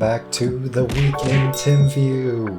back to the week in Timview.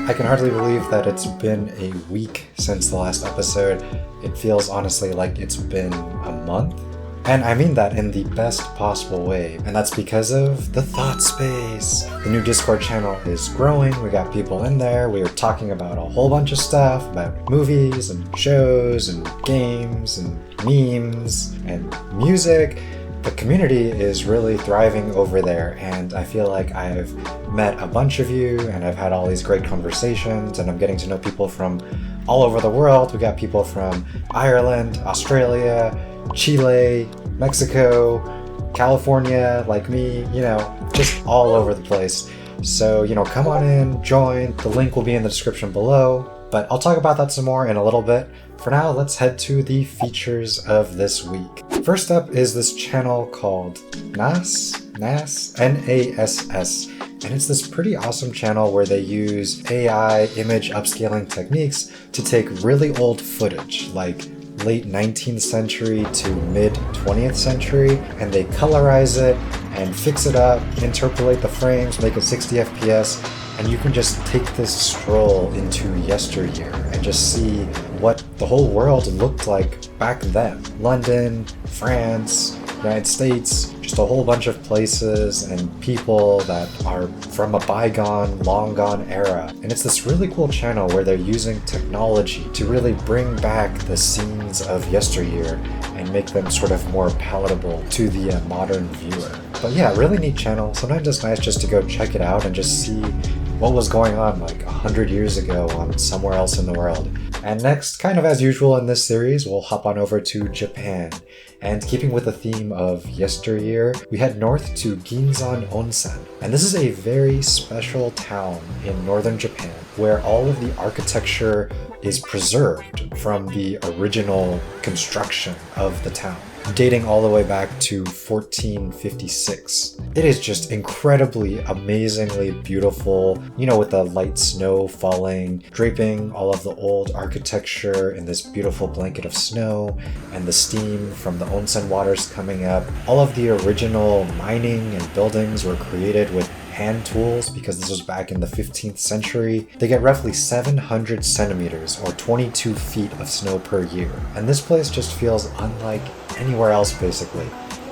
I can hardly believe that it's been a week since the last episode. It feels honestly like it's been a month. And I mean that in the best possible way, and that's because of the Thought Space. The new Discord channel is growing, we got people in there, we are talking about a whole bunch of stuff, about movies and shows and games and memes and music. The community is really thriving over there, and I feel like I've met a bunch of you, and I've had all these great conversations, and I'm getting to know people from all over the world. We got people from Ireland, Australia, Chile, Mexico, California, like me, just all over the place. So, come on in, join. The link will be in the description below, but I'll talk about that some more in a little bit. For now, let's head to the features of this week. First up is this channel called NASS, N-A-S-S, and it's this pretty awesome channel where they use AI image upscaling techniques to take really old footage, like late 19th century to mid 20th century, and they colorize it and fix it up, interpolate the frames, make it 60 FPS, and you can just take this stroll into yesteryear and just see what the whole world looked like back then. London, France, United States, just a whole bunch of places and people that are from a bygone, long gone era. And it's this really cool channel where they're using technology to really bring back the scenes of yesteryear and make them sort of more palatable to the modern viewer. But yeah, really neat channel. Sometimes it's nice just to go check it out and just see what was going on like 100 years ago on somewhere else in the world. And next, kind of as usual in this series, we'll hop on over to Japan. And keeping with the theme of yesteryear, we head north to Ginzan Onsen. And this is a very special town in northern Japan where all of the architecture is preserved from the original construction of the town, dating all the way back to 1456. It is just incredibly, amazingly beautiful, with the light snow falling, draping all of the old architecture in this beautiful blanket of snow, and the steam from the onsen waters coming up. All of the original mining and buildings were created with hand tools because this was back in the 15th century. They get roughly 700 centimeters or 22 feet of snow per year. And this place just feels unlike anywhere else basically.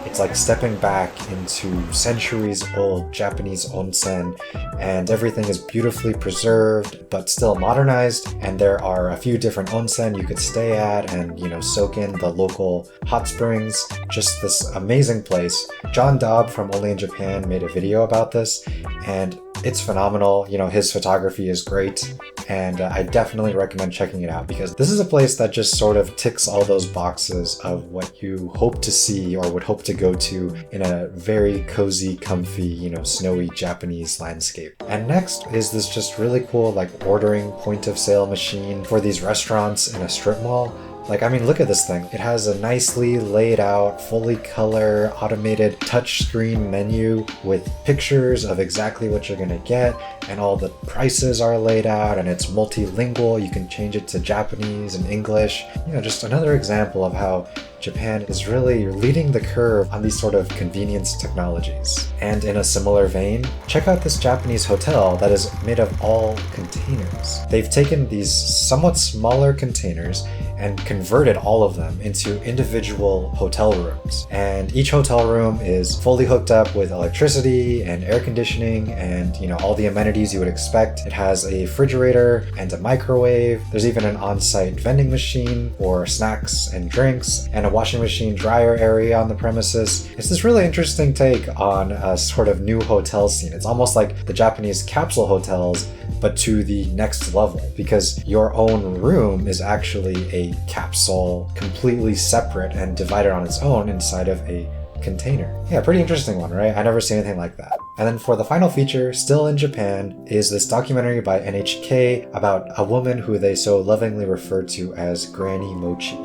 It's like stepping back into centuries old Japanese onsen, and everything is beautifully preserved but still modernized, and there are a few different onsen you could stay at and soak in the local hot springs. Just this amazing place. John Dobb from Only in Japan made a video about this, and it's phenomenal. His photography is great, and I definitely recommend checking it out because this is a place that just sort of ticks all those boxes of what you hope to see or would hope to go to in a very cozy, comfy, snowy Japanese landscape. And next is this just really cool ordering point of sale machine for these restaurants in a strip mall. Look at this thing. It has a nicely laid out, fully color, automated touchscreen menu with pictures of exactly what you're gonna get, and all the prices are laid out, and it's multilingual. You can change it to Japanese and English. Just another example of how Japan is really leading the curve on these sort of convenience technologies. And in a similar vein, check out this Japanese hotel that is made of all containers. They've taken these somewhat smaller containers and converted all of them into individual hotel rooms. And each hotel room is fully hooked up with electricity and air conditioning and, all the amenities you would expect. It has a refrigerator and a microwave. There's even an on-site vending machine for snacks and drinks, and a washing machine dryer area on the premises. It's this really interesting take on a sort of new hotel scene. It's almost like the Japanese capsule hotels, but to the next level, because your own room is actually a capsule, completely separate and divided on its own inside of a container. Yeah, pretty interesting one, right? I never seen anything like that. And then for the final feature, still in Japan, is this documentary by NHK about a woman who they so lovingly refer to as Granny Mochi.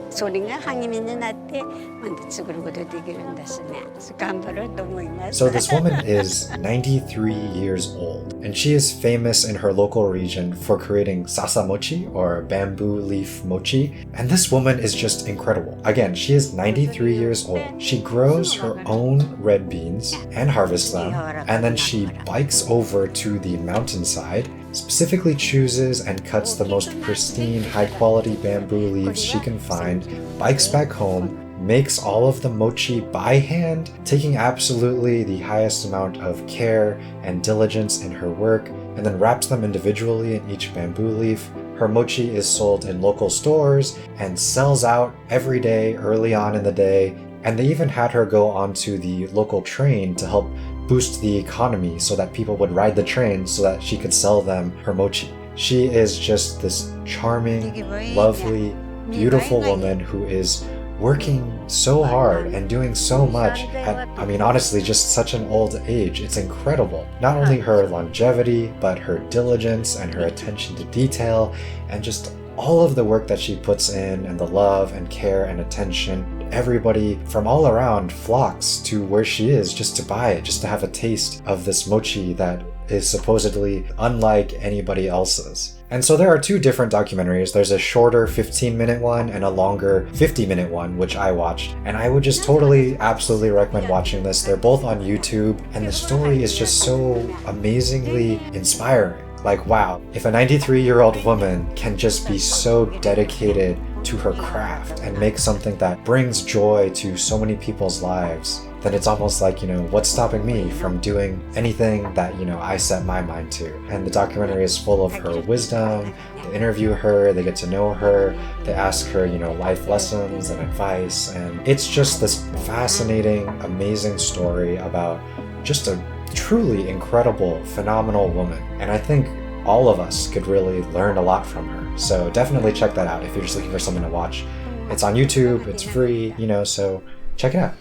それが励みになってまた作ることできるんですね。頑張ろうと思います。 So this woman is 93 years old, and she is famous in her local region for creating sasa mochi, or bamboo leaf mochi. And this woman is just incredible. Again, she is 93 years old. She grows her own red beans and harvests them, and then she bikes over to the mountainside, specifically chooses and cuts the most pristine, high-quality bamboo leaves she can find, bikes back home, makes all of the mochi by hand, taking absolutely the highest amount of care and diligence in her work, and then wraps them individually in each bamboo leaf. Her mochi is sold in local stores and sells out every day early on in the day, and they even had her go onto the local train to help boost the economy so that people would ride the train so that she could sell them her mochi. She is just this charming, lovely, beautiful woman who is working so hard and doing so much at, I mean, honestly, just such an old age. It's incredible. Not only her longevity, but her diligence and her attention to detail, and just all of the work that she puts in, and the love and care and attention. Everybody from all around flocks to where she is just to buy it, just to have a taste of this mochi that is supposedly unlike anybody else's. And so there are two different documentaries. There's a shorter 15-minute one and a longer 50-minute one, which I watched. And I would just totally, absolutely recommend watching this. They're both on YouTube, and the story is just so amazingly inspiring. Like, wow, if a 93-year-old woman can just be so dedicated to her craft and make something that brings joy to so many people's lives, then it's almost like, what's stopping me from doing anything that, I set my mind to? And the documentary is full of her wisdom. They interview her, they get to know her, they ask her, life lessons and advice. And it's just this fascinating, amazing story about just a truly incredible, phenomenal woman. And I think all of us could really learn a lot from her. So definitely check that out if you're just looking for something to watch. It's on YouTube, it's free, so check it out.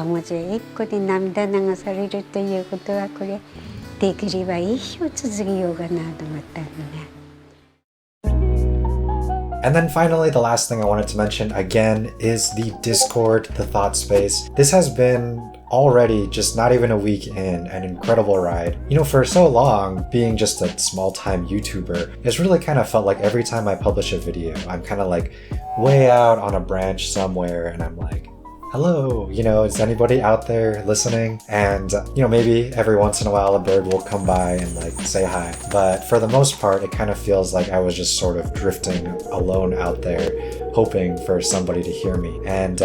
もう一個で涙流されるということは、これできれば一生続けようかなと思ったのね。And then finally, the last thing I wanted to mention again is the Discord, the thought space. This has been already just not even a week in, an incredible ride. For so long, being just a small-time YouTuber, it's really kind of felt like every time I publish a video, I'm kind of like way out on a branch somewhere, and I'm like, hello, is anybody out there listening? And, maybe every once in a while a bird will come by and say hi. But for the most part, it kind of feels like I was just sort of drifting alone out there, hoping for somebody to hear me. And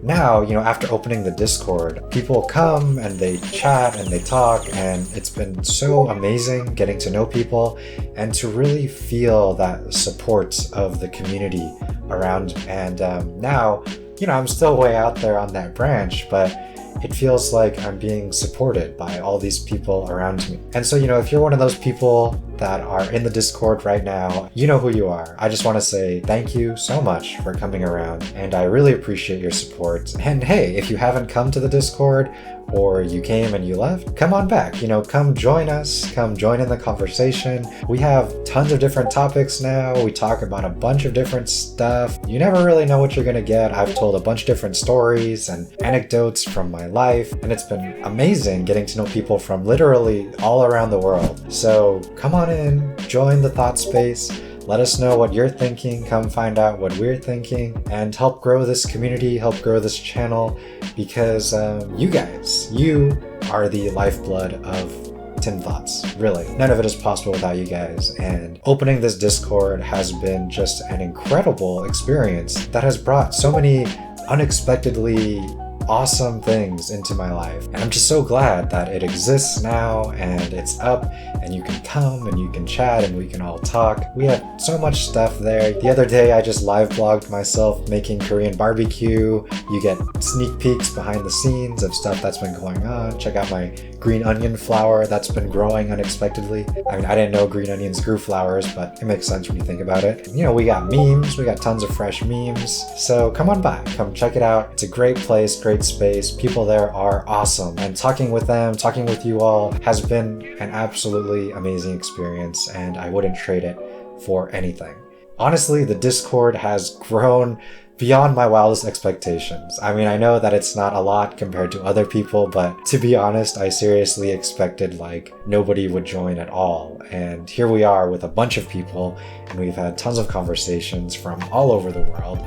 now, after opening the Discord, people come and they chat and they talk, and it's been so amazing getting to know people and to really feel that support of the community around. And now, I'm still way out there on that branch, but it feels like I'm being supported by all these people around me. And so, if you're one of those people that are in the Discord right now, you know who you are. I just want to say thank you so much for coming around, and I really appreciate your support. And hey, if you haven't come to the Discord, or you came and you left, come on back, come join us, come join in the conversation. We have tons of different topics now. We talk about a bunch of different stuff. You never really know what you're gonna get. I've told a bunch of different stories and anecdotes from my life, and it's been amazing getting to know people from literally all around the world. So come on in, join the thought space. Let us know what you're thinking, come find out what we're thinking, and help grow this community, help grow this channel, because you guys, you are the lifeblood of Tim Thoughts, really. None of it is possible without you guys, and opening this Discord has been just an incredible experience that has brought so many unexpectedly awesome things into my life. And I'm just so glad that it exists now and it's up and you can come and you can chat and we can all talk. We have so much stuff there. The other day I just live blogged myself making Korean barbecue. You get sneak peeks behind the scenes of stuff that's been going on. Check out my green onion flower that's been growing unexpectedly. I mean, I didn't know green onions grew flowers, but it makes sense when you think about it. We got memes, we got tons of fresh memes. So come on by, come check it out. It's a great place, great space. People there are awesome. And talking with them, talking with you all has been an absolutely amazing experience, and I wouldn't trade it for anything. Honestly, the Discord has grown beyond my wildest expectations. I mean, I know that it's not a lot compared to other people, but to be honest, I seriously expected like nobody would join at all. And here we are with a bunch of people, and we've had tons of conversations from all over the world.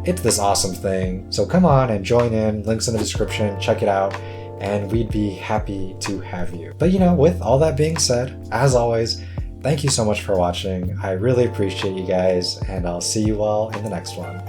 It's this awesome thing. So come on and join in. Links in the description, check it out, and we'd be happy to have you. But with all that being said, as always, thank you so much for watching. I really appreciate you guys, and I'll see you all in the next one.